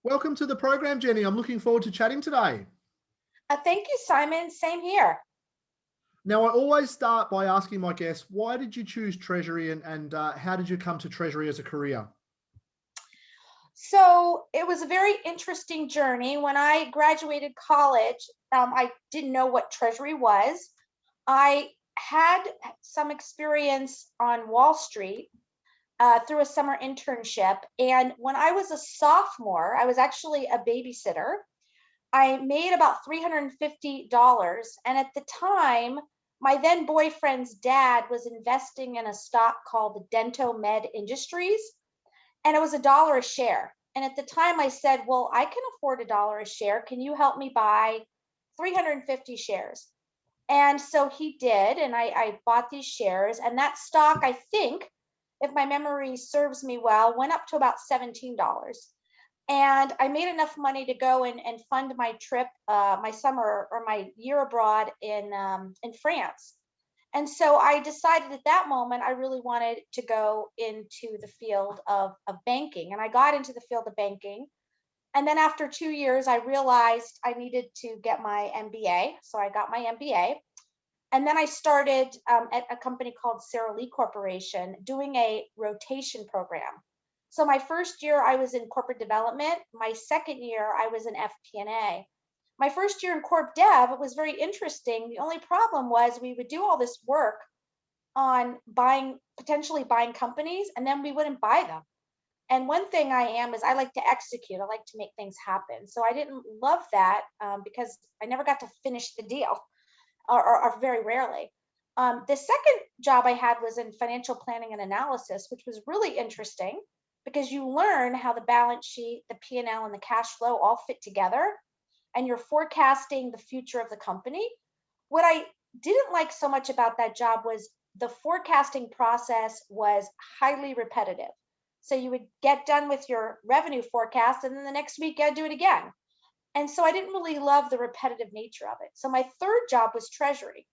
Welcome to the program, Jenny. I'm looking forward to chatting today. Thank you, Simon. Same here. Now, I always start by asking my guests, why did you choose Treasury and how did you come to Treasury as a career? So it was a very interesting journey. When I graduated college, I didn't know what Treasury was. I had some experience on Wall Street through a summer internship. And when I was a sophomore, I was actually a babysitter. I made about $350. And at the time, my then boyfriend's dad was investing in a stock called the Dento Med Industries, and it was $1 a share. And at the time, I said, well, I can afford $1 a share. Can you help me buy 350 shares? And so he did. And I bought these shares. And that stock, I think, if my memory serves me well, went up to about $17. And I made enough money to go and fund my trip, my summer or my year abroad in France. And so I decided at that moment I really wanted to go into the field of banking. And I got into the field of banking. And then after 2 years, I realized I needed to get my MBA. So I got my MBA. And then I started at a company called Ceran Corporation doing a rotation program. So my first year I was in corporate development. My second year I was in FP&A. My first year in corp dev, it was very interesting. The only problem was we would do all this work on potentially buying companies, and then we wouldn't buy them. And one thing I am is I like to execute. I like to make things happen. So I didn't love that because I never got to finish the deal, or very rarely. The second job I had was in financial planning and analysis, which was really interesting because you learn how the balance sheet, the P&L, and the cash flow all fit together, and you're forecasting the future of the company. What I didn't like so much about that job was the forecasting process was highly repetitive. So you would get done with your revenue forecast, and then the next week you got to do it again. And so I didn't really love the repetitive nature of it. So my third job was Treasury.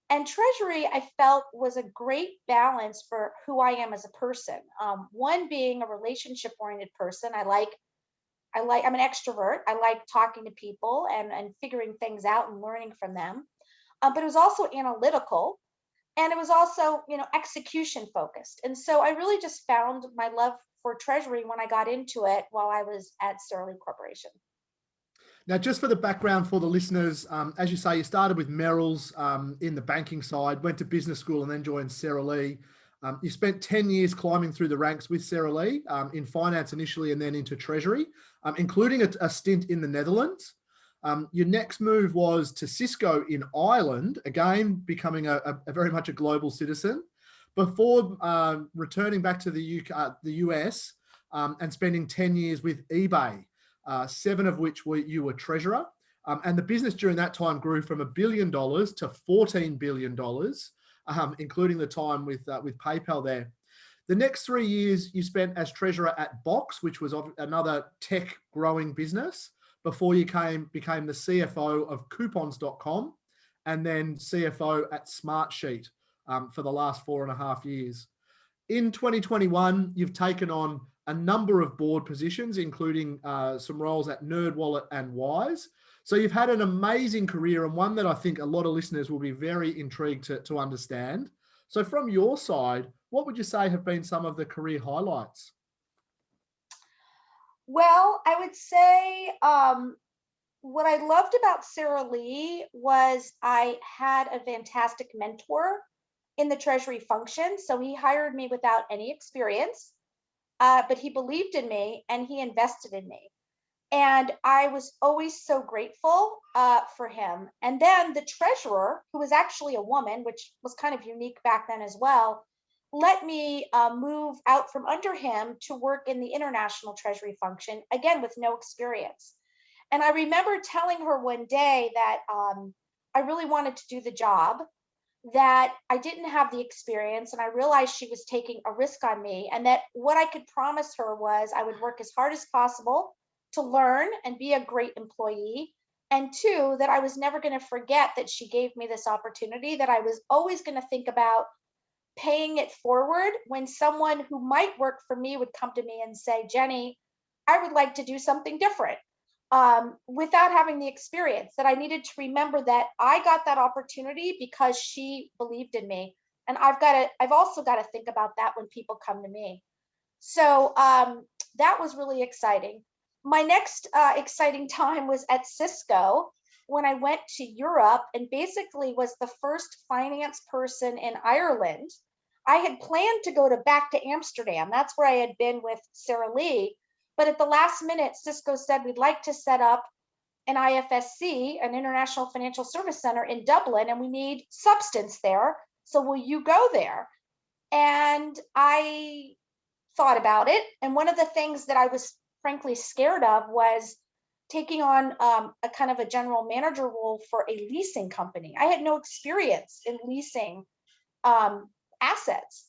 And Treasury, I felt, was a great balance for who I am as a person. One being a relationship-oriented person. I'm an extrovert. I like talking to people and figuring things out and learning from them. But it was also analytical, and it was also, execution focused. And so I really just found my love for Treasury when I got into it while I was at Ceran Corporation. Now, just for the background for the listeners, as you say, you started with Merrill's in the banking side, went to business school and then joined Ceran. You spent 10 years climbing through the ranks with Ceran in finance initially and then into Treasury, including a stint in the Netherlands. Your next move was to Cisco in Ireland, again, becoming a very much a global citizen, before returning back to the US and spending 10 years with eBay, 7 of which you were treasurer. And the business during that time grew from $1 billion to $14 billion, including the time with PayPal there. The next 3 years you spent as treasurer at Box, which was another tech growing business, before you became the CFO of coupons.com and then CFO at Smartsheet for the last 4.5 years. In 2021, you've taken on a number of board positions, including some roles at NerdWallet and Wise. So you've had an amazing career, and one that I think a lot of listeners will be very intrigued to understand. So from your side, what would you say have been some of the career highlights? Well, I would say what I loved about Ceran was I had a fantastic mentor in the Treasury function. So he hired me without any experience, but he believed in me and he invested in me. And I was always so grateful for him. And then the treasurer, who was actually a woman, which was kind of unique back then as well, let me move out from under him to work in the international treasury function, again, with no experience. And I remember telling her one day that I really wanted to do the job, that I didn't have the experience, and I realized she was taking a risk on me, and that what I could promise her was I would work as hard as possible to learn and be a great employee. And two, that I was never going to forget that she gave me this opportunity, that I was always going to think about paying it forward when someone who might work for me would come to me and say, Jenny, I would like to do something different, without having the experience, that I needed to remember that I got that opportunity because she believed in me. And I've also got to think about that when people come to me. So that was really exciting. My next exciting time was at Cisco when I went to Europe and basically was the first finance person in Ireland. I had planned to go back to Amsterdam. That's where I had been with Sarah Lee. But at the last minute, Cisco said, we'd like to set up an IFSC, an International Financial Service Center in Dublin, and we need substance there. So will you go there? And I thought about it. And one of the things that I was frankly scared of was taking on a kind of a general manager role for a leasing company. I had no experience in leasing assets.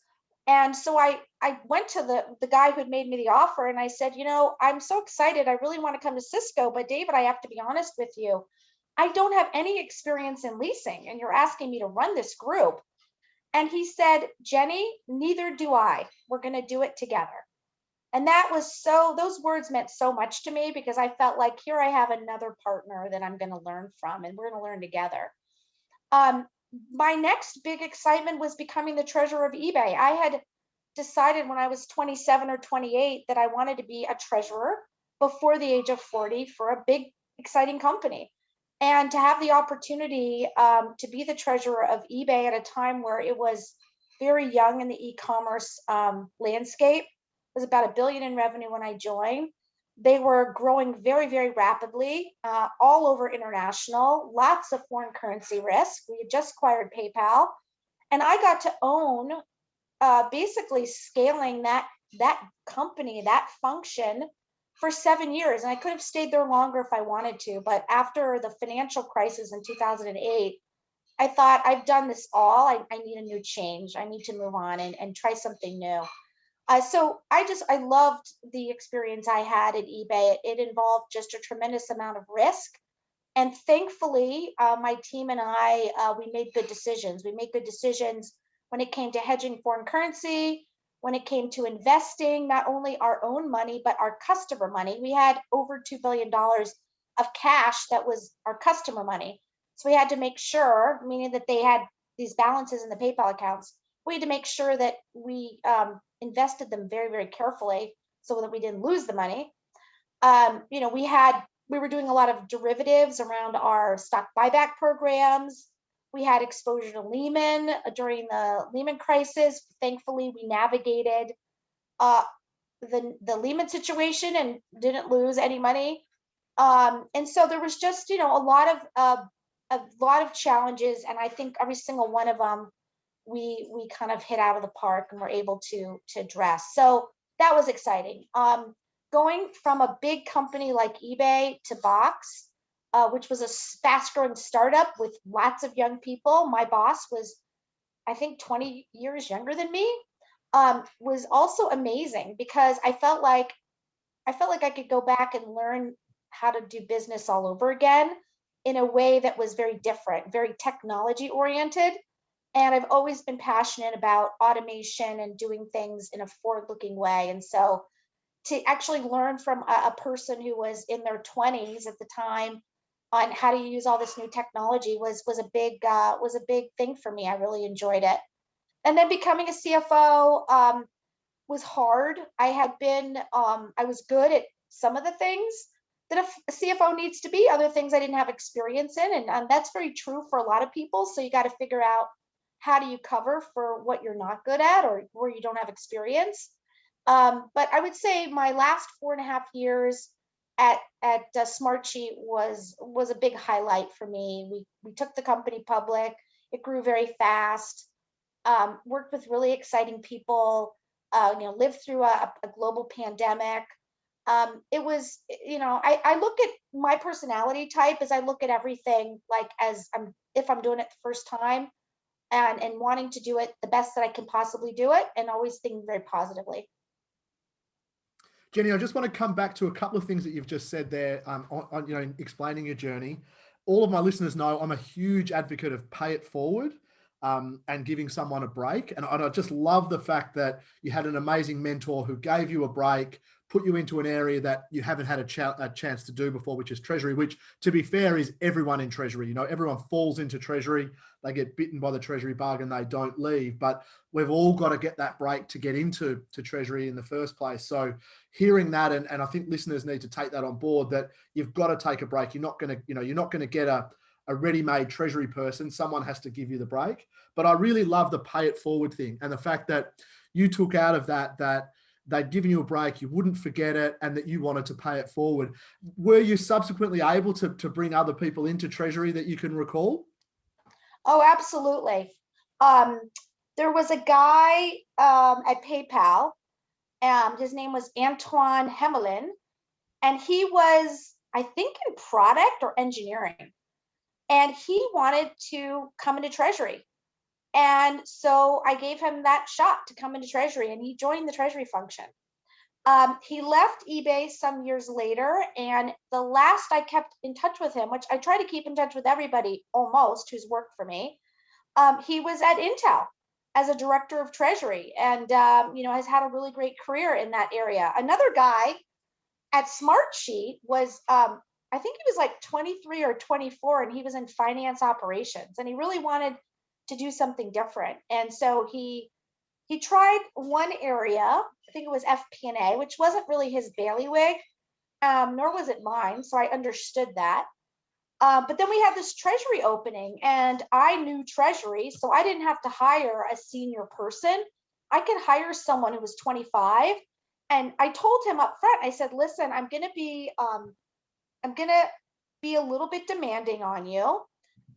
And so I went to the guy who had made me the offer and I said, I'm so excited. I really want to come to Cisco, but David, I have to be honest with you. I don't have any experience in leasing and you're asking me to run this group. And he said, Jenny, neither do I. We're going to do it together. And those words meant so much to me because I felt like here I have another partner that I'm going to learn from and we're going to learn together. My next big excitement was becoming the treasurer of eBay. I had decided when I was 27 or 28 that I wanted to be a treasurer before the age of 40 for a big, exciting company. And to have the opportunity to be the treasurer of eBay at a time where it was very young in the e-commerce landscape, it was about $1 billion in revenue when I joined. They were growing very, very rapidly, all over international, lots of foreign currency risk. We had just acquired PayPal. And I got to own basically scaling that company, that function for 7 years. And I could have stayed there longer if I wanted to. But after the financial crisis in 2008, I thought I've done this all. I need a new change. I need to move on and try something new. So I loved the experience I had at eBay. It involved just a tremendous amount of risk. And thankfully, my team and I, we made good decisions. We made good decisions when it came to hedging foreign currency, when it came to investing, not only our own money, but our customer money. We had over $2 billion of cash that was our customer money. So we had to make sure, meaning that they had these balances in the PayPal accounts, we had to make sure that we invested them very, very carefully so that we didn't lose the money. We were doing a lot of derivatives around our stock buyback programs. We had exposure to Lehman during the Lehman crisis. Thankfully, we navigated the Lehman situation and didn't lose any money. And so there was just, a lot of challenges, and I think every single one of them we kind of hit out of the park and were able to address. So that was exciting. Going from a big company like eBay to Box, which was a fast-growing startup with lots of young people. My boss was, I think, 20 years younger than me. Was also amazing because I felt like I could go back and learn how to do business all over again in a way that was very different, very technology oriented. And I've always been passionate about automation and doing things in a forward-looking way. And so to actually learn from a person who was in their 20s at the time on how to use all this new technology was a big thing for me. I really enjoyed it. And then becoming a CFO was hard. I was good at some of the things that a CFO needs to be, other things I didn't have experience in. And that's very true for a lot of people. So you got to figure out, how do you cover for what you're not good at or where you don't have experience? But I would say my last 4.5 years at Smartsheet was a big highlight for me. We took the company public. It grew very fast. Worked with really exciting people. Lived through a global pandemic. It was, I look at my personality type as I look at everything like if I'm doing it the first time. And wanting to do it the best that I can possibly do it, and always thinking very positively. Jenny, I just want to come back to a couple of things that you've just said there on explaining your journey. All of my listeners know I'm a huge advocate of pay it forward. and giving someone a break. And I just love the fact that you had an amazing mentor who gave you a break, put you into an area that you haven't had a chance to do before, which is Treasury, which, to be fair, is everyone in Treasury. You know, everyone falls into Treasury. They get bitten by the Treasury bug and they don't leave. But we've all got to get that break to get into Treasury in the first place. So hearing that, and I think listeners need to take that on board, that you've got to take a break. You're not going to get a ready-made Treasury person. Someone has to give you the break. But I really love the pay it forward thing, and the fact that you took out of that they'd given you a break, you wouldn't forget it, and that you wanted to pay it forward. Were you subsequently able to bring other people into Treasury that you can recall? Oh, absolutely. There was a guy at PayPal. His name was Antoine Hemelin, and he was, I think, in product or engineering. And he wanted to come into Treasury. And so I gave him that shot to come into Treasury, and he joined the Treasury function. He left eBay some years later, and the last I kept in touch with him, which I try to keep in touch with everybody almost who's worked for me, he was at Intel as a director of Treasury, and has had a really great career in that area. Another guy at Smartsheet was, I think he was like 23 or 24, and he was in finance operations, and he really wanted to do something different. And so he tried one area, I think it was FP&A, which wasn't really his bailiwick, nor was it mine. So I understood that. But then we had this Treasury opening, and I knew Treasury, so I didn't have to hire a senior person. I could hire someone who was 25. And I told him up front, I said, listen, I'm going to be a little bit demanding on you.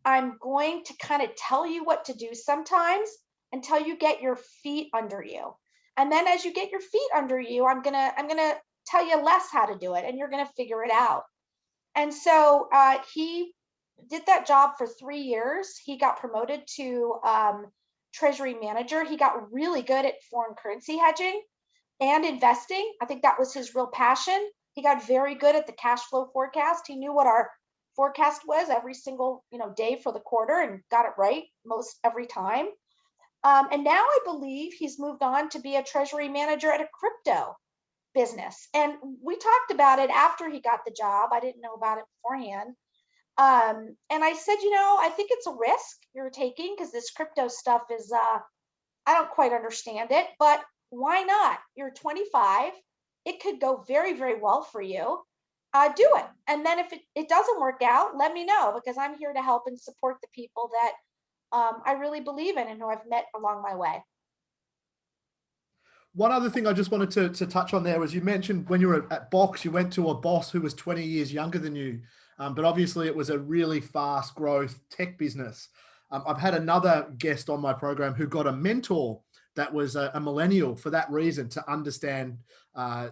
I'm going to kind of tell you what to do sometimes until you get your feet under you. And then as you get your feet under you, I'm going to tell you less how to do it, and you're going to figure it out. And so he did that job for 3 years. He got promoted to Treasury Manager. He got really good at foreign currency hedging and investing. I think that was his real passion. He got very good at the cash flow forecast. He knew what our forecast was every single day for the quarter, and got it right most every time. And now I believe he's moved on to be a Treasury Manager at a crypto business. And we talked about it after he got the job. I didn't know about it beforehand. And I said, I think it's a risk you're taking, because this crypto stuff is, I don't quite understand it, but why not? You're 25. It could go very, very well for you. Do it. And then if it doesn't work out, let me know, because I'm here to help and support the people that I really believe in and who I've met along my way. One other thing I just wanted to touch on there was, you mentioned when you were at Box, you went to a boss who was 20 years younger than you, but obviously it was a really fast growth tech business. I've had another guest on my program who got a mentor that was a millennial for that reason, to understand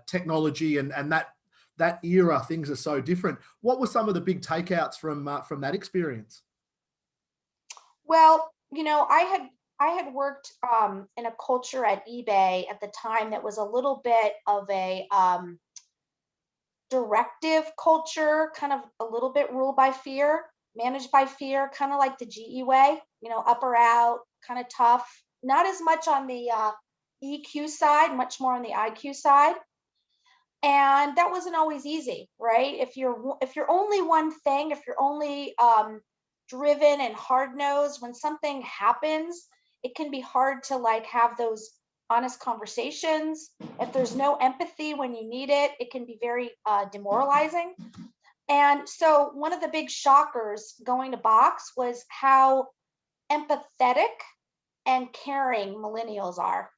technology, and that era, things are so different. What were some of the big takeouts from that experience? Well, I had worked in a culture at eBay at the time that was a little bit of a directive culture, kind of a little bit ruled by fear, managed by fear, kind of like the GE way, up or out, kind of tough, not as much on the EQ side, much more on the IQ side. And that wasn't always easy, right? If you're only one thing, if you're only driven and hard-nosed, when something happens, it can be hard to have those honest conversations. If there's no empathy when you need it, it can be very demoralizing. And so one of the big shockers going to Box was how empathetic and caring millennials are.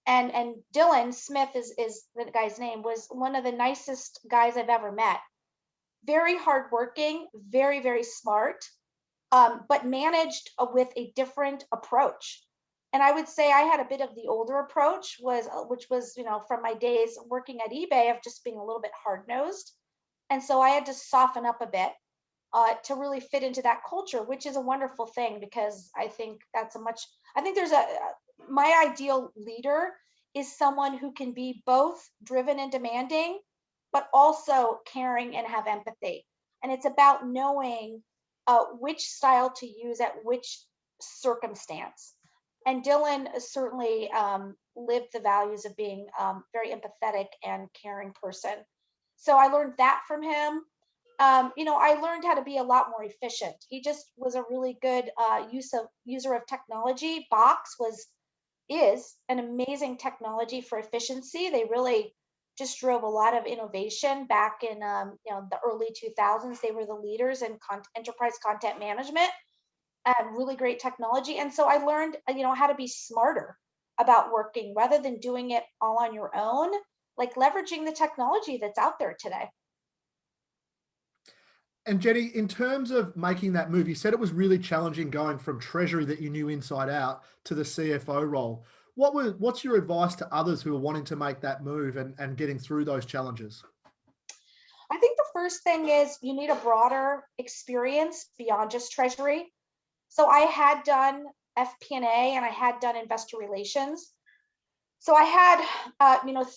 And Dylan Smith is the guy's name, was one of the nicest guys I've ever met. Very hardworking, very, very smart, but managed with a different approach. And I would say I had a bit of the older approach, which was, from my days working at eBay, of just being a little bit hard-nosed. And so I had to soften up a bit to really fit into that culture, which is a wonderful thing, because I think my ideal leader is someone who can be both driven and demanding, but also caring and have empathy. And it's about knowing which style to use at which circumstance. And Dylan certainly lived the values of being very empathetic and caring person. So I learned that from him. I learned how to be a lot more efficient. He just was a really good user of technology. Box is an amazing technology for efficiency. They really just drove a lot of innovation back in the early 2000s. They were the leaders in enterprise content management and really great technology. And so I learned how to be smarter about working rather than doing it all on your own, like leveraging the technology that's out there today. And Jenny, in terms of making that move, you said it was really challenging going from Treasury that you knew inside out to the CFO role. What's your advice to others who are wanting to make that move and getting through those challenges? I think the first thing is you need a broader experience beyond just Treasury. So I had done FP&A and I had done investor relations. So I had,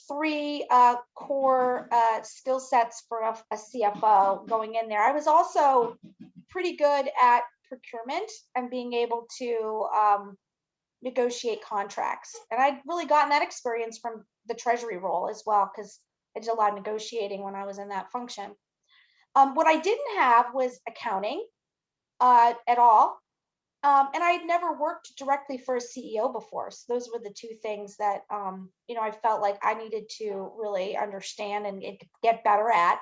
three core skill sets for a CFO going in there. I was also pretty good at procurement and being able to negotiate contracts. And I'd really gotten that experience from the Treasury role as well, because I did a lot of negotiating when I was in that function. What I didn't have was accounting at all. And I had never worked directly for a CEO before. So those were the two things that, I felt like I needed to really understand and get better at.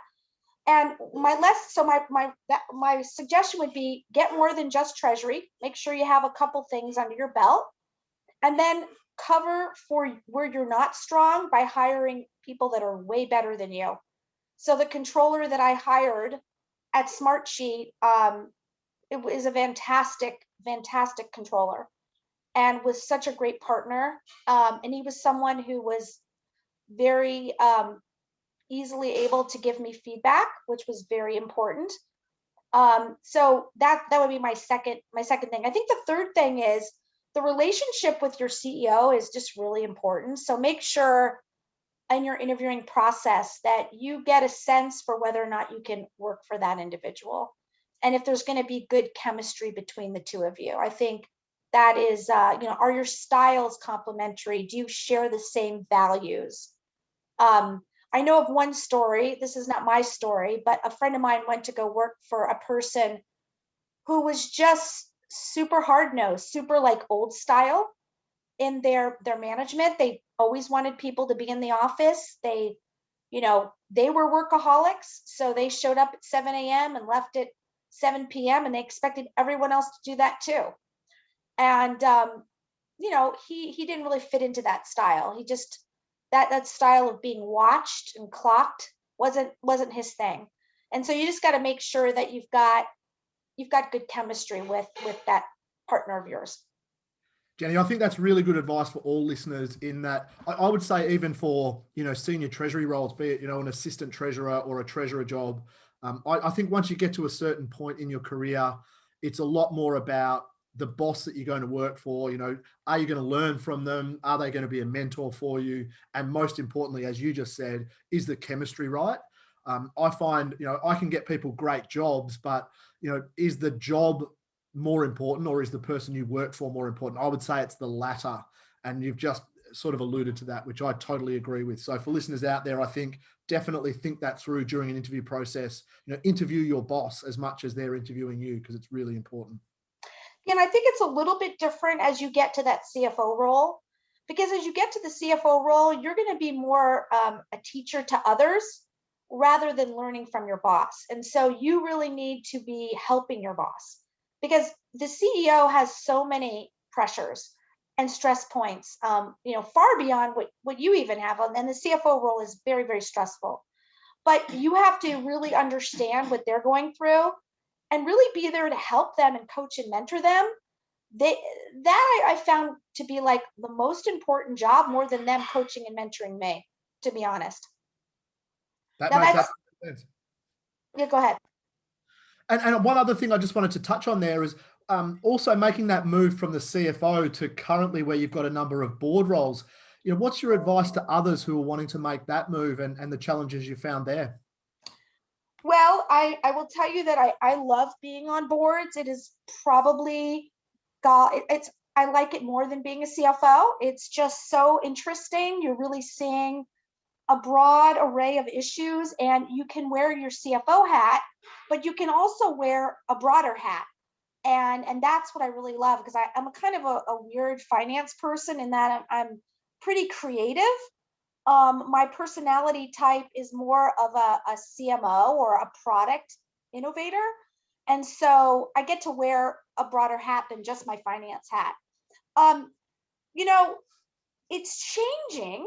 And my suggestion would be get more than just Treasury. Make sure you have a couple things under your belt, and then cover for where you're not strong by hiring people that are way better than you. So the controller that I hired at Smartsheet, it was a fantastic controller and was such a great partner. And he was someone who was very easily able to give me feedback, which was very important. So that would be my second thing. I think the third thing is the relationship with your CEO is just really important. So make sure in your interviewing process that you get a sense for whether or not you can work for that individual. And if there's going to be good chemistry between the two of you. I think that is, are your styles complementary? Do you share the same values? I know of one story, this is not my story, but a friend of mine went to go work for a person who was just super hard-nosed, super like old style in their management. They always wanted people to be in the office. They were workaholics. So they showed up at 7 a.m. and left at 7 p.m. and they expected everyone else to do that too. And, he didn't really fit into that style. He just, that style of being watched and clocked wasn't his thing. And so you just got to make sure that you've got good chemistry with that partner of yours. Jenny, I think that's really good advice for all listeners in that I would say even for, senior Treasury roles, be it, an assistant treasurer or a treasurer job, I think once you get to a certain point in your career, it's a lot more about the boss that you're going to work for. Are you going to learn from them? Are they going to be a mentor for you? And most importantly, as you just said, is the chemistry right? I find, I can get people great jobs, but, is the job more important or is the person you work for more important? I would say it's the latter. And you've just sort of alluded to that, which I totally agree with. So for listeners out there, I think definitely think that through during an interview process. Interview your boss as much as they're interviewing you, because it's really important. And I think it's a little bit different as you get to that CFO role, because as you get to the CFO role, you're going to be more a teacher to others rather than learning from your boss. And so you really need to be helping your boss, because the CEO has so many pressures and stress points, far beyond what you even have. And the CFO role is very, very stressful. But you have to really understand what they're going through and really be there to help them and coach and mentor them. I found to be like the most important job, more than them coaching and mentoring me, to be honest. That makes absolute sense. Yeah, go ahead. And one other thing I just wanted to touch on there is also making that move from the CFO to currently where you've got a number of board roles. What's your advice to others who are wanting to make that move and the challenges you found there? Well, I will tell you that I love being on boards. It has probably it's I like it more than being a CFO. It's just so interesting. You're really seeing a broad array of issues, and you can wear your CFO hat, but you can also wear a broader hat. And that's what I really love, because I'm a kind of a weird finance person in that I'm pretty creative. My personality type is more of a CMO or a product innovator. And so I get to wear a broader hat than just my finance hat. Um, you know, it's changing,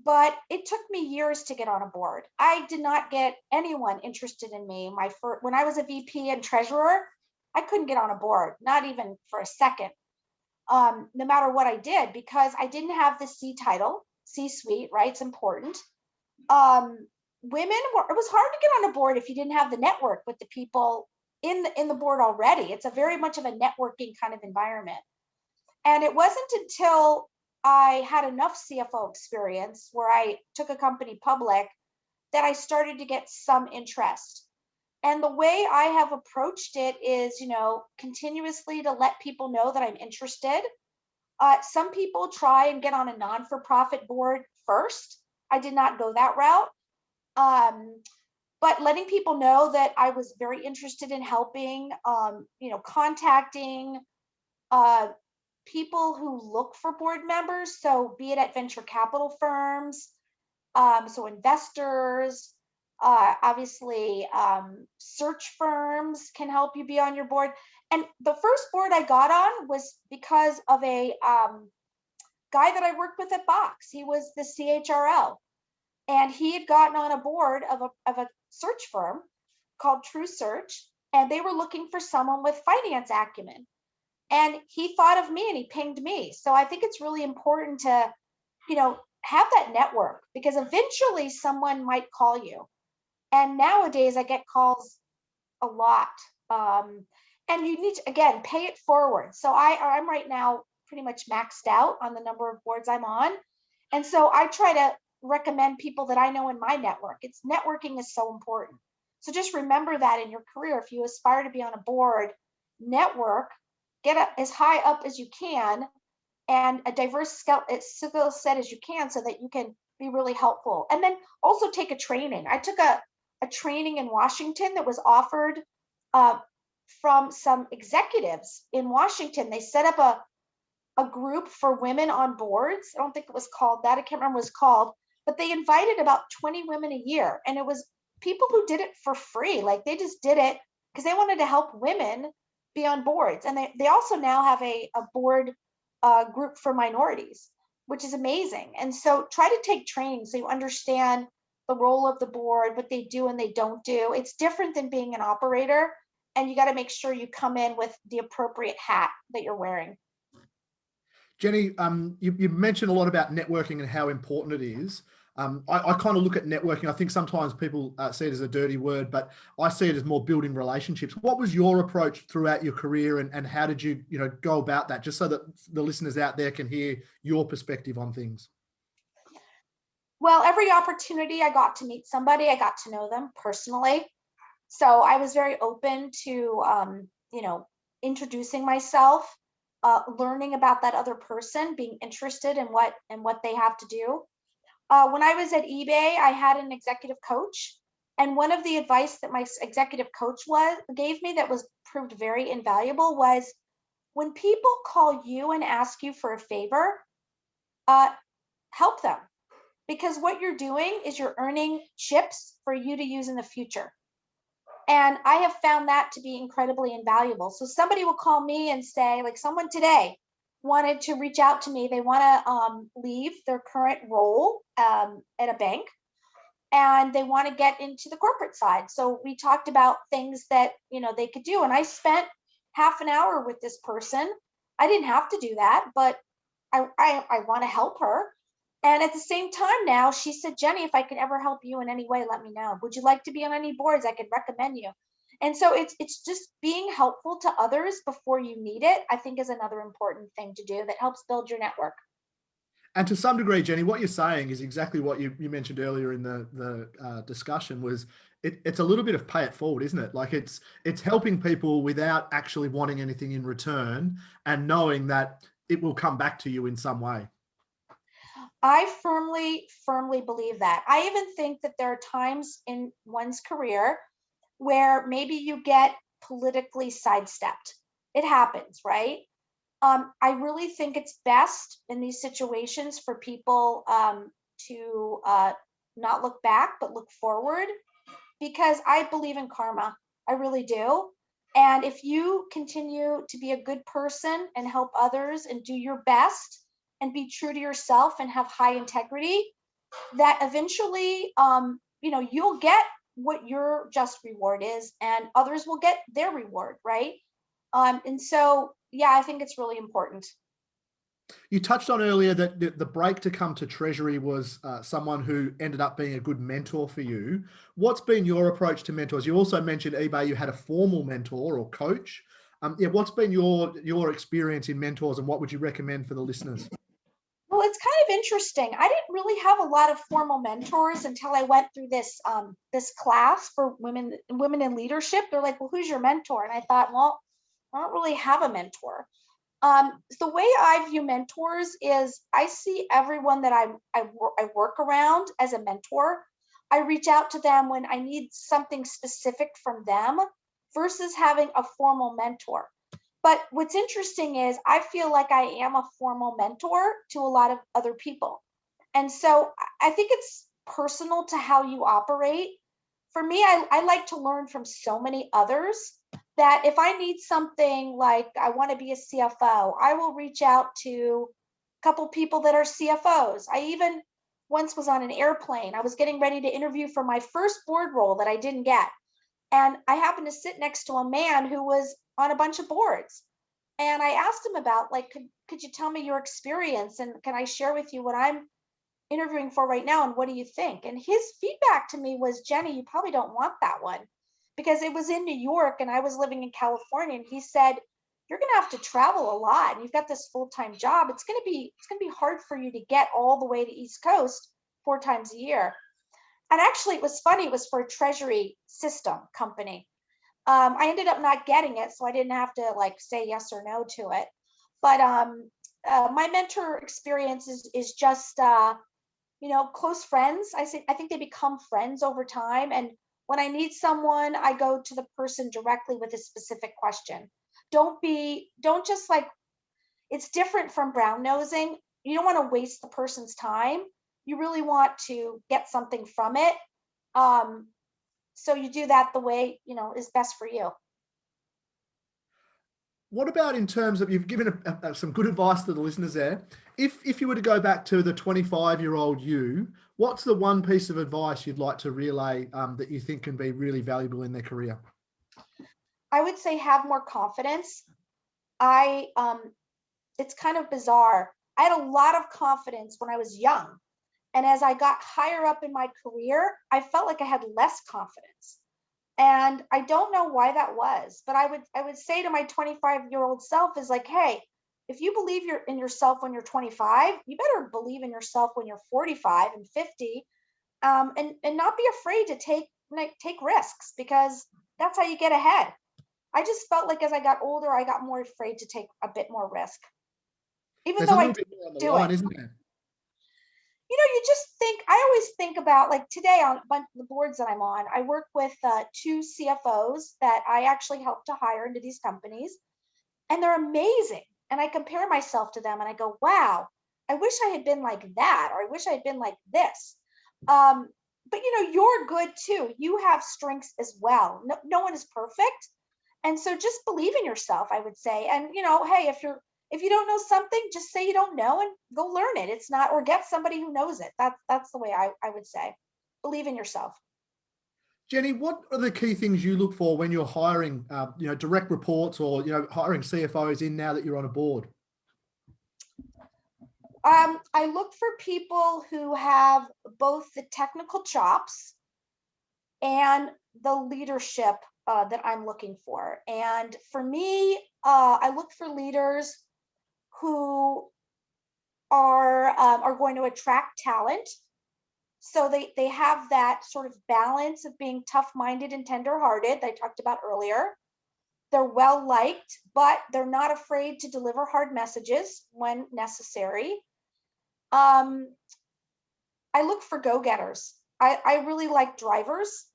but it took me years to get on a board. I did not get anyone interested in me. When I was a VP and treasurer, I couldn't get on a board, not even for a second, no matter what I did, because I didn't have the C title, C-suite, right? It's important. It was hard to get on a board if you didn't have the network with the people in the board already. It's a very much of a networking kind of environment. And it wasn't until I had enough CFO experience where I took a company public that I started to get some interest. And the way I have approached it is, continuously to let people know that I'm interested. Some people try and get on a non-for-profit board first. I did not go that route. But letting people know that I was very interested in helping, contacting people who look for board members. So be it at venture capital firms, so investors, obviously search firms can help you be on your board. And the first board I got on was because of a guy that I worked with at Box. He was the CHRO, and he had gotten on a board of a search firm called True Search, and they were looking for someone with finance acumen. And he thought of me and he pinged me. So I think it's really important to, have that network, because eventually someone might call you. And nowadays I get calls a lot. And you need to, again, pay it forward. So I'm right now pretty much maxed out on the number of boards I'm on. And so I try to recommend people that I know in my network. Networking is so important. So just remember that in your career. If you aspire to be on a board, network, get as high up as you can, and a diverse skill set as you can, so that you can be really helpful. And then also take a training. I took a training in Washington that was offered from some executives in Washington. They set up a group for women on boards. I don't think it was called that. I can't remember what it was called, but they invited about 20 women a year. And it was people who did it for free. Like, they just did it because they wanted to help women be on boards. And they also now have a board group for minorities, which is amazing. And so try to take training so you understand the role of the board, what they do and they don't do. It's different than being an operator. And you got to make sure you come in with the appropriate hat that you're wearing. Jenny, you mentioned a lot about networking and how important it is. I kind of look at networking. I think sometimes people see it as a dirty word, but I see it as more building relationships. What was your approach throughout your career, and how did you, go about that, just so that the listeners out there can hear your perspective on things? Well, every opportunity I got to meet somebody, I got to know them personally. So I was very open to, introducing myself, learning about that other person, being interested in what they have to do. When I was at eBay, I had an executive coach, and one of the advice that my executive coach gave me that was proved very invaluable was, when people call you and ask you for a favor, help them, because what you're doing is you're earning chips for you to use in the future. And I have found that to be incredibly invaluable. So somebody will call me and say, like someone today wanted to reach out to me. They want to leave their current role at a bank, and they want to get into the corporate side. So we talked about things that, they could do. And I spent half an hour with this person. I didn't have to do that, but I want to help her. And at the same time now, she said, Jenny, if I can ever help you in any way, let me know. Would you like to be on any boards? I could recommend you. And so it's just being helpful to others before you need it, I think, is another important thing to do that helps build your network. And to some degree, Jenny, what you're saying is exactly what you mentioned earlier in the discussion was it's a little bit of pay it forward, isn't it? Like it's helping people without actually wanting anything in return and knowing that it will come back to you in some way. I firmly believe that. I even think that there are times in one's career where maybe you get politically sidestepped. It happens, right? I really think it's best in these situations for people to not look back, but look forward, because I believe in karma. I really do. And if you continue to be a good person and help others and do your best and be true to yourself and have high integrity, that eventually, you'll get what your just reward is, and others will get their reward, right? And so, yeah, I think it's really important. You touched on earlier that the break to come to Treasury was someone who ended up being a good mentor for you. What's been your approach to mentors? You also mentioned eBay, you had a formal mentor or coach. Yeah, what's been your experience in mentors, and what would you recommend for the listeners? Well, it's kind of interesting. I didn't really have a lot of formal mentors until I went through this class for women in leadership. They're like, "Well, who's your mentor?" And I thought, well, I don't really have a mentor. The way I view mentors is I see everyone that I work around as a mentor. I reach out to them when I need something specific from them versus having a formal mentor. But what's interesting is I feel like I am a formal mentor to a lot of other people. And so I think it's personal to how you operate. For me, I like to learn from so many others that if I need something, like I want to be a CFO, I will reach out to a couple people that are CFOs. I even once was on an airplane. I was getting ready to interview for my first board role that I didn't get. And I happened to sit next to a man who was on a bunch of boards. And I asked him about, like, could you tell me your experience, and can I share with you what I'm interviewing for right now, and what do you think? And his feedback to me was, Jenny, you probably don't want that one, because it was in New York and I was living in California. And he said, you're going to have to travel a lot, and you've got this full-time job. It's going to be hard for you to get all the way to East Coast 4 times a year. And actually, it was funny. It was for a treasury system company. I ended up not getting it, so I didn't have to like say yes or no to it. But my mentor experience is just close friends. I think they become friends over time. And when I need someone, I go to the person directly with a specific question. Don't just like, it's different from brown nosing. You don't want to waste the person's time. You really want to get something from it. So you do that the way, is best for you. What about in terms of, you've given some good advice to the listeners there. If you were to go back to the 25-year-old you, what's the one piece of advice you'd like to relay that you think can be really valuable in their career? I would say have more confidence. It's kind of bizarre. I had a lot of confidence when I was young. And as I got higher up in my career, I felt like I had less confidence. And I don't know why that was, but I would say to my 25-year-old self is like, hey, if you believe in yourself when you're 25, you better believe in yourself when you're 45 and 50, and not be afraid to take risks, because that's how you get ahead. I just felt like as I got older, I got more afraid to take a bit more risk, even There's a though I little did bit more on the do line, it. isn't there? You just think, I always think about, like, today on the boards that I'm on, I work with 2 CFOs that I actually help to hire into these companies, and they're amazing. And I compare myself to them and I go, wow, I wish I had been like that, or I wish I had been like this. But you're good too. You have strengths as well. No one is perfect. And so just believe in yourself, I would say. And hey, if you don't know something, just say you don't know and go learn it. It's not, or get somebody who knows it. That's the way I would say. Believe in yourself. Jenny, what are the key things you look for when you're hiring, direct reports, or hiring CFOs in now that you're on a board? I look for people who have both the technical chops and the leadership that I'm looking for. And for me, I look for leaders who are going to attract talent. So they have that sort of balance of being tough-minded and tender-hearted that I talked about earlier. They're well liked, but they're not afraid to deliver hard messages when necessary. I look for go-getters. I really like drivers.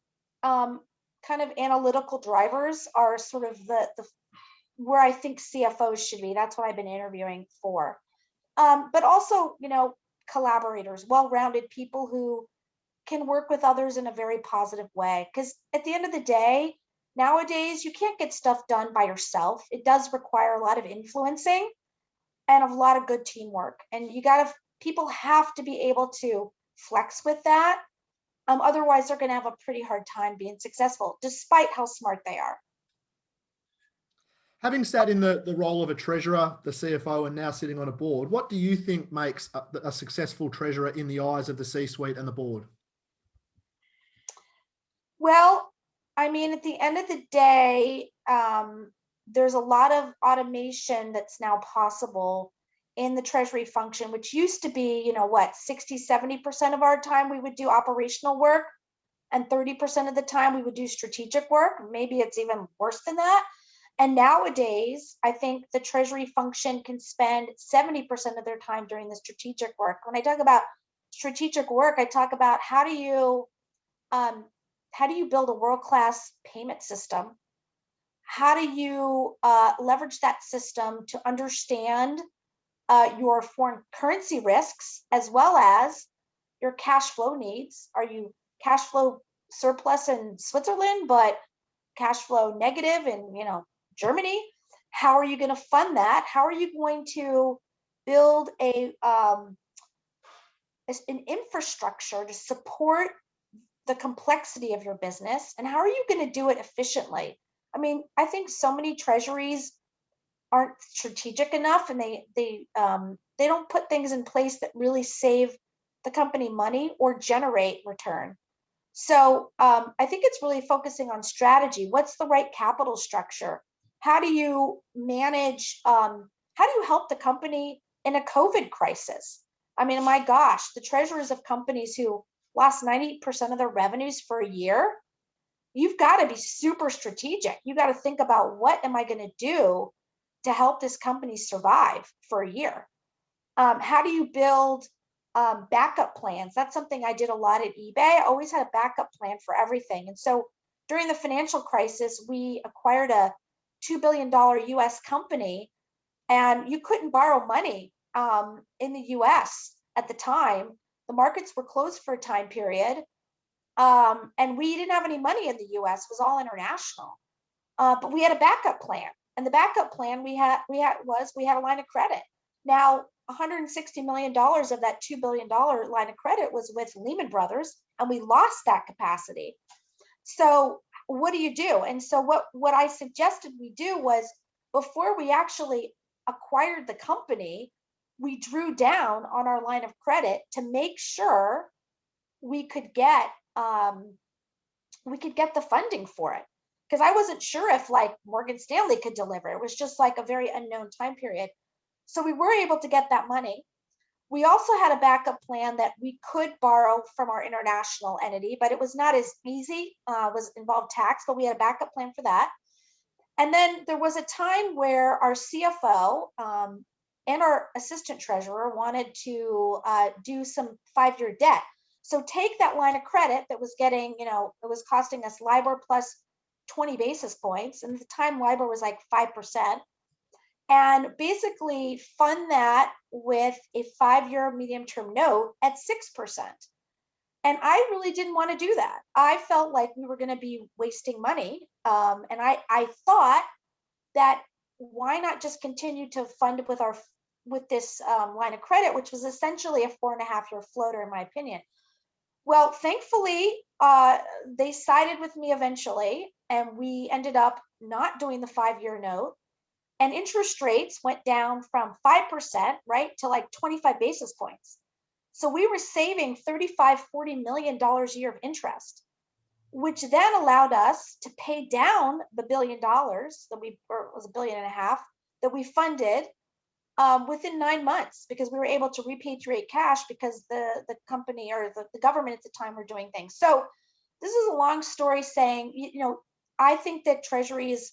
Kind of analytical drivers are sort of the where I think CFOs should be. That's what I've been interviewing for. But also, collaborators, well-rounded people who can work with others in a very positive way. Because at the end of the day, nowadays, you can't get stuff done by yourself. It does require a lot of influencing and a lot of good teamwork. And people have to be able to flex with that. Otherwise, they're going to have a pretty hard time being successful, despite how smart they are. Having sat in the role of a treasurer, the CFO, and now sitting on a board, what do you think makes a successful treasurer in the eyes of the C-suite and the board? Well, I mean, at the end of the day, there's a lot of automation that's now possible in the treasury function, which used to be, 60, 70% of our time we would do operational work, and 30% of the time we would do strategic work. Maybe it's even worse than that. And nowadays, I think the treasury function can spend 70% of their time during the strategic work. When I talk about strategic work, I talk about how do you build a world-class payment system? How do you leverage that system to understand your foreign currency risks as well as your cash flow needs? Are you cash flow surplus in Switzerland, but cash flow negative in Germany? How are you going to fund that? How are you going to build an infrastructure to support the complexity of your business? And how are you going to do it efficiently? I mean, I think so many treasuries aren't strategic enough, and they don't put things in place that really save the company money or generate return. So I think it's really focusing on strategy. What's the right capital structure? How do you manage, how do you help the company in a COVID crisis? I mean, my gosh, the treasurers of companies who lost 90% of their revenues for a year, you've got to be super strategic. You got to think about, what am I going to do to help this company survive for a year? How do you build backup plans? That's something I did a lot at eBay. I always had a backup plan for everything. And so during the financial crisis, we acquired a $2 billion US company, and you couldn't borrow money in the US at the time. The markets were closed for a time period. And we didn't have any money in the US, it was all international. But we had a backup plan. And the backup plan we had a line of credit. Now, $160 million of that $2 billion line of credit was with Lehman Brothers, and we lost that capacity. So what do you do? And so what I suggested we do was, before we actually acquired the company, we drew down on our line of credit to make sure we could get the funding for it. Because I wasn't sure if Morgan Stanley could deliver. It was just a very unknown time period. So we were able to get that money. We also had a backup plan that we could borrow from our international entity, but it was not as easy, involved tax, but we had a backup plan for that. And then there was a time where our CFO and our assistant treasurer wanted to do some 5-year debt. So take that line of credit that was getting, it was costing us LIBOR plus 20 basis points. And at the time, LIBOR was 5%. And basically fund that with a 5-year medium-term note at 6%. And I really didn't want to do that. I felt like we were going to be wasting money. And I thought that, why not just continue to fund with this line of credit, which was essentially a 4.5-year floater, in my opinion. Well, thankfully, they sided with me eventually, and we ended up not doing the 5-year note. And interest rates went down from 5%, right, to 25 basis points. So we were saving $35-40 million a year of interest, which then allowed us to pay down the $1 billion that was $1.5 billion that we funded, within 9 months, because we were able to repatriate cash because the company or the government at the time were doing things. So this is a long story saying, I think that treasuries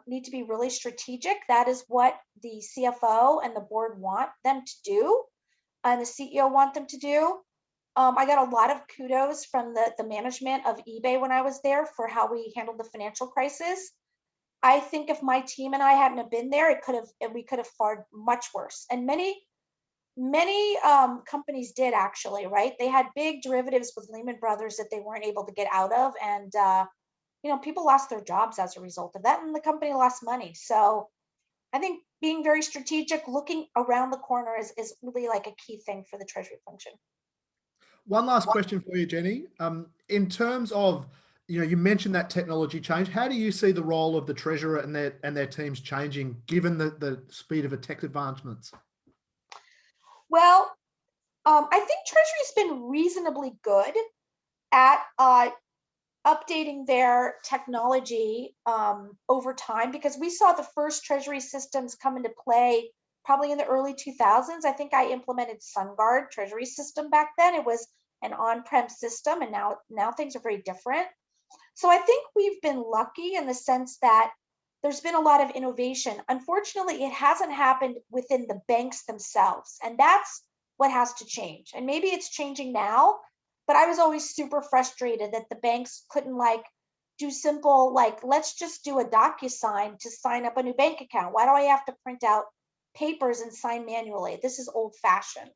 need to be really strategic. That is what the CFO and the board want them to do, and the CEO want them to do. I got a lot of kudos from the management of eBay when I was there for how we handled the financial crisis. I think if my team and I hadn't have been there, we could have fared much worse. And many companies did, actually, right? They had big derivatives with Lehman Brothers that they weren't able to get out of, and people lost their jobs as a result of that, and the company lost money. So I think being very strategic, looking around the corner is really like a key thing for the treasury function. One last question for you, Jenny. In terms of, you mentioned that technology change. How do you see the role of the treasurer and their teams changing, given the speed of the tech advancements? Well, I think Treasury's been reasonably good at updating their technology over time, because we saw the first Treasury systems come into play probably in the early 2000s. I think I implemented SunGuard Treasury system back then. It was an on-prem system, and now things are very different. So I think we've been lucky in the sense that there's been a lot of innovation. Unfortunately, it hasn't happened within the banks themselves, and that's what has to change. And maybe it's changing now, but I was always super frustrated that the banks couldn't do simple, let's just do a DocuSign to sign up a new bank account. Why do I have to print out papers and sign manually? This is old fashioned.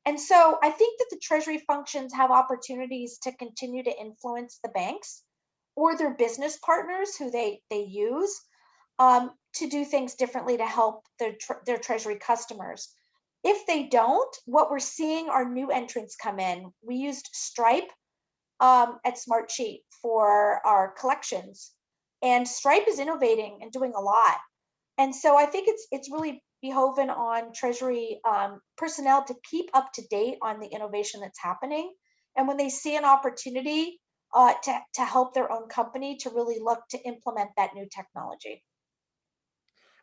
And so I think that the treasury functions have opportunities to continue to influence the banks or their business partners who they use to do things differently to help their treasury customers. If they don't, what we're seeing are new entrants come in. We used Stripe at Smartsheet for our collections, and Stripe is innovating and doing a lot. And so I think it's really behoven on treasury personnel to keep up to date on the innovation that's happening, and when they see an opportunity to help their own company, to really look to implement that new technology.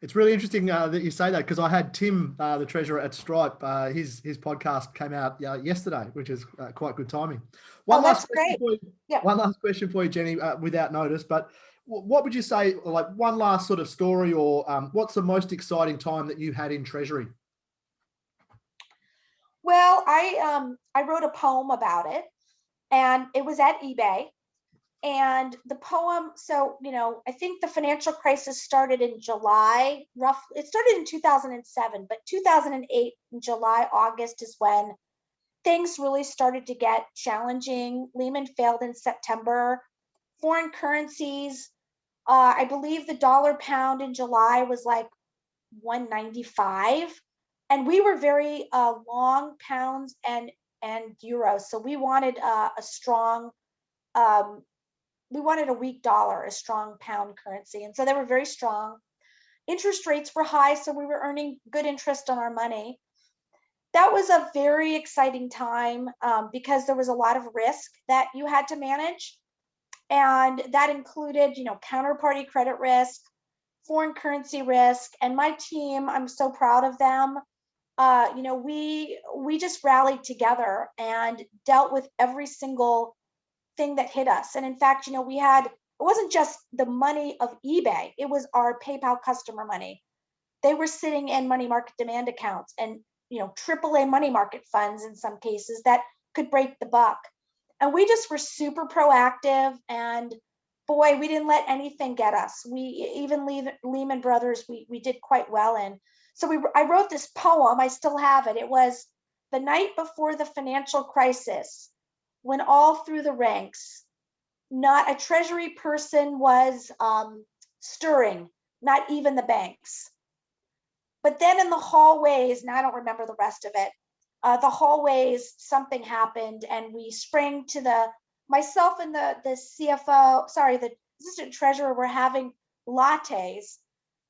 It's really interesting that you say that, because I had Tim, the treasurer at Stripe, his podcast came out yesterday, which is quite good timing. One last question for you, Jenny, without notice, but what would you say, like one last sort of story, or what's the most exciting time that you had in treasury? Well, I wrote a poem about it, and it was at eBay. And the poem, so, I think the financial crisis started in July, roughly. It started in 2007, but 2008, in July, August is when things really started to get challenging. Lehman failed in September. Foreign currencies, I believe the dollar pound in July was like 195. And we were very long pounds and euros. So we wanted a strong, we wanted a weak dollar, a strong pound currency. And so they were very strong. Interest rates were high, so we were earning good interest on our money. That was a very exciting time because there was a lot of risk that you had to manage. And that included, counterparty credit risk, foreign currency risk. And my team, I'm so proud of them. We just rallied together and dealt with every single thing that hit us. And in fact, it wasn't just the money of eBay, it was our PayPal customer money. They were sitting in money market demand accounts and AAA money market funds in some cases that could break the buck. And we just were super proactive, and boy, we didn't let anything get us. Even Lehman Brothers, we did quite well in. So I wrote this poem, I still have it. It was the night before the financial crisis, when all through the ranks, not a treasury person was stirring, not even the banks. But then in the hallways, and I don't remember the rest of it, the hallways, something happened, and we sprang to myself and the CFO, the assistant treasurer, were having lattes,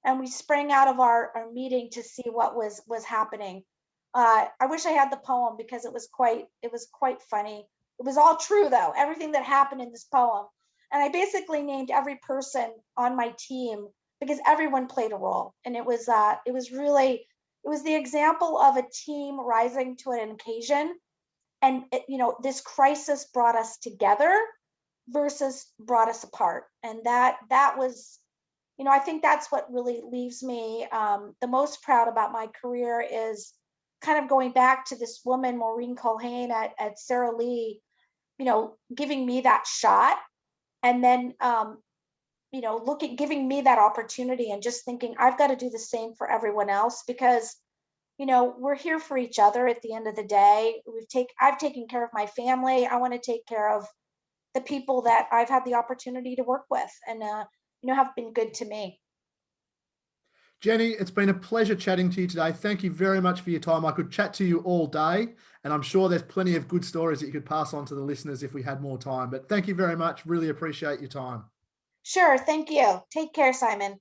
and we sprang out of our meeting to see what was happening. I wish I had the poem because it was quite funny. It was all true, though, everything that happened in this poem. And I basically named every person on my team because everyone played a role. And it was really It was the example of a team rising to an occasion. And, this crisis brought us together versus brought us apart. And that was, I think that's what really leaves me the most proud about my career, is kind of going back to this woman, Maureen Culhane at Sara Lee, giving me that shot. And then, giving me that opportunity, and just thinking I've got to do the same for everyone else, because, we're here for each other at the end of the day. I've taken care of my family. I want to take care of the people that I've had the opportunity to work with, and, have been good to me. Jenny, it's been a pleasure chatting to you today. Thank you very much for your time. I could chat to you all day, and I'm sure there's plenty of good stories that you could pass on to the listeners if we had more time. But thank you very much. Really appreciate your time. Sure. Thank you. Take care, Simon.